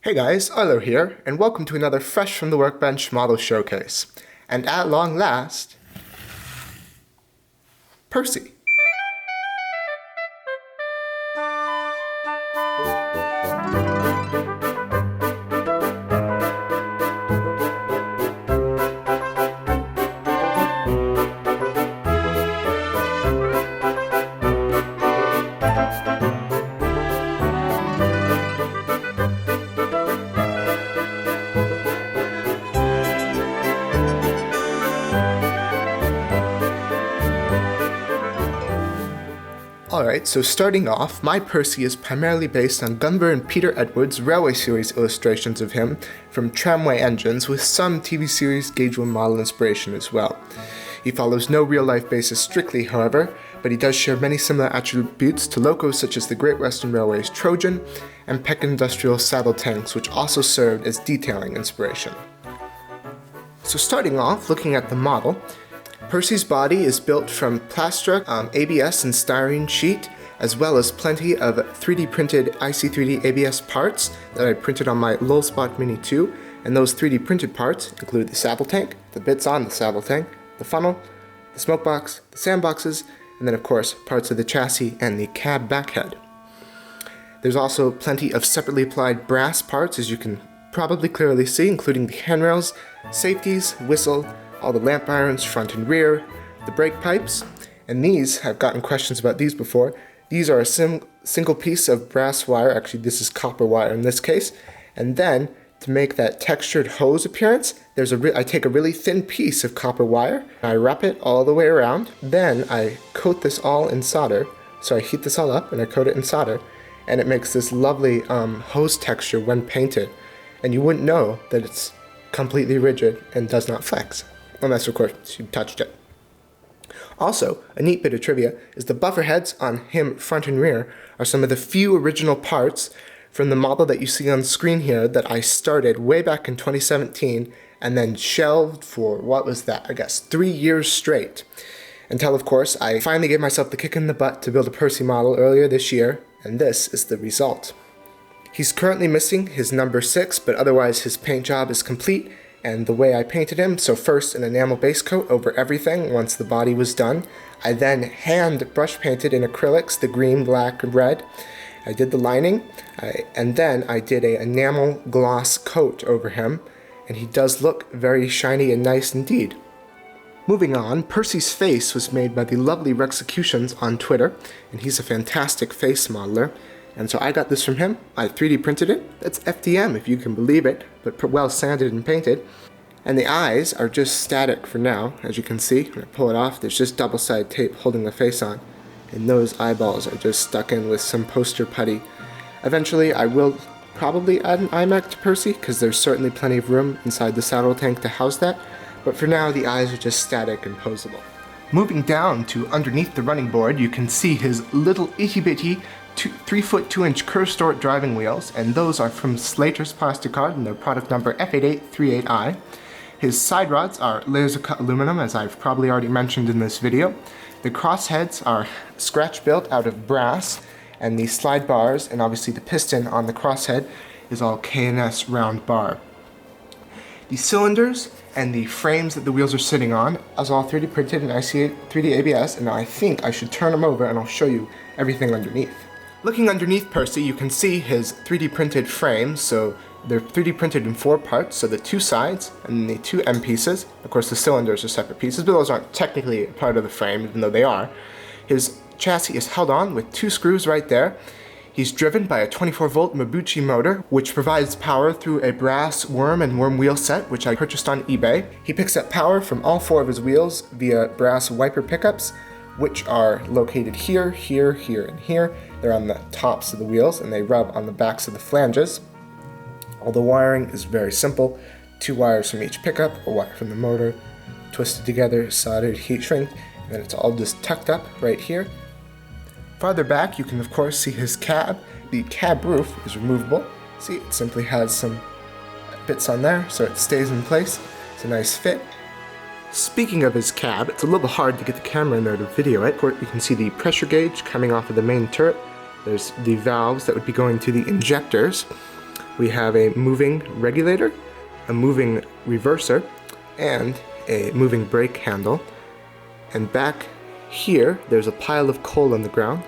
Hey guys, Euler here, and welcome to another Fresh from the Workbench model showcase. And at long last, Percy. Alright, so starting off, my Percy is primarily based on Gunvor and Peter Edwards' Railway Series illustrations of him from tramway engines with some TV series gauge wheel model inspiration as well. He follows no real-life basis strictly, however, but he does share many similar attributes to locos such as the Great Western Railway's Trojan and Peck Industrial saddle tanks, which also served as detailing inspiration. So starting off, looking at the model, Percy's body is built from Plastra, ABS and styrene sheet, as well as plenty of 3D printed IC3D ABS parts that I printed on my Lulspot Mini 2, and those 3D printed parts include the saddle tank, the bits on the saddle tank, the funnel, the smoke box, the sandboxes, and then of course parts of the chassis and the cab backhead. There's also plenty of separately applied brass parts, as you can probably clearly see, including the handrails, safeties, whistle, all the lamp irons front and rear, the brake pipes, and these, I've gotten questions about these before, these are a single piece of brass wire, actually this is copper wire in this case, and then to make that textured hose appearance, I take a really thin piece of copper wire, I wrap it all the way around, then I coat this all in solder, so I heat this all up and I coat it in solder, and it makes this lovely hose texture when painted, and you wouldn't know that it's completely rigid and does not flex. Unless, of course, you touched it. Also, a neat bit of trivia is the buffer heads on him front and rear are some of the few original parts from the model that you see on screen here that I started way back in 2017 and then shelved for, 3 years straight. Until, of course, I finally gave myself the kick in the butt to build a Percy model earlier this year, and this is the result. He's currently missing his number 6, but otherwise his paint job is complete. And the way I painted him, so first an enamel base coat over everything once the body was done. I then hand brush painted in acrylics the green, black, and red. I did the lining, and then I did an enamel gloss coat over him, and he does look very shiny and nice indeed. Moving on, Percy's face was made by the lovely Rexecutions on Twitter, and he's a fantastic face modeler. And so I got this from him, I 3D printed it, that's FDM if you can believe it, but well sanded and painted. And the eyes are just static for now, as you can see. When I pull it off, there's just double-sided tape holding the face on. And those eyeballs are just stuck in with some poster putty. Eventually I will probably add an iMac to Percy, because there's certainly plenty of room inside the saddle tank to house that. But for now, the eyes are just static and posable. Moving down to underneath the running board, you can see his little itty-bitty 3-foot 2-inch curved Sodor driving wheels, and those are from Slater's Plasticard and their product number F8838I. His side rods are laser cut aluminum, as I've probably already mentioned in this video. The crossheads are scratch built out of brass, and the slide bars and obviously the piston on the crosshead is all K&S round bar. The cylinders and the frames that the wheels are sitting on is all 3D printed in IC3D ABS, and now I think I should turn them over and I'll show you everything underneath. Looking underneath Percy, you can see his 3D printed frames, so they're 3D printed in 4 parts, so the 2 sides and the 2 end pieces. Of course, the cylinders are separate pieces, but those aren't technically a part of the frame, even though they are. His chassis is held on with 2 screws right there. He's driven by a 24-volt Mabuchi motor, which provides power through a brass worm and worm wheel set, which I purchased on eBay. He picks up power from all 4 of his wheels via brass wiper pickups, which are located here, here, here, and here. They're on the tops of the wheels, and they rub on the backs of the flanges. All the wiring is very simple. 2 wires from each pickup, a wire from the motor, twisted together, soldered, heat shrink, and then it's all just tucked up right here. Farther back, you can of course see his cab. The cab roof is removable. See, it simply has some bits on there, so it stays in place. It's a nice fit. Speaking of his cab, it's a little hard to get the camera in there to video it. You can see the pressure gauge coming off of the main turret. There's the valves that would be going to the injectors. we have a moving regulator, a moving reverser, and a moving brake handle. And back here, there's a pile of coal on the ground.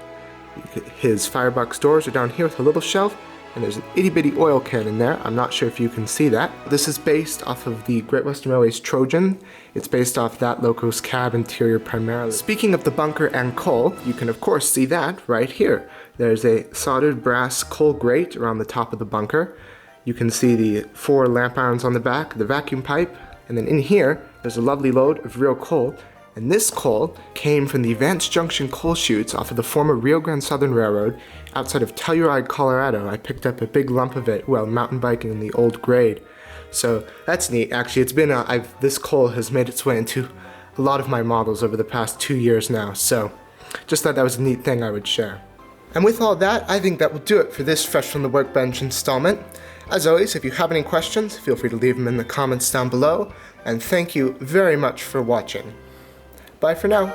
His firebox doors are down here with a little shelf, and there's an itty-bitty oil can in there. I'm not sure if you can see that. This is based off of the Great Western Railway's Trojan. It's based off that loco's cab interior primarily. Speaking of the bunker and coal, you can of course see that right here. There's a soldered brass coal grate around the top of the bunker. You can see the 4 lamp irons on the back, the vacuum pipe, and then in here, there's a lovely load of real coal. And this coal came from the Vance Junction coal chutes off of the former Rio Grande Southern Railroad outside of Telluride, Colorado. I picked up a big lump of it while mountain biking in the old grade. So that's neat. Actually, it's been this coal has made its way into a lot of my models over the past 2 years now. So just thought that was a neat thing I would share. And with all that, I think that will do it for this Fresh from the Workbench installment. As always, if you have any questions, feel free to leave them in the comments down below. And thank you very much for watching. Bye for now.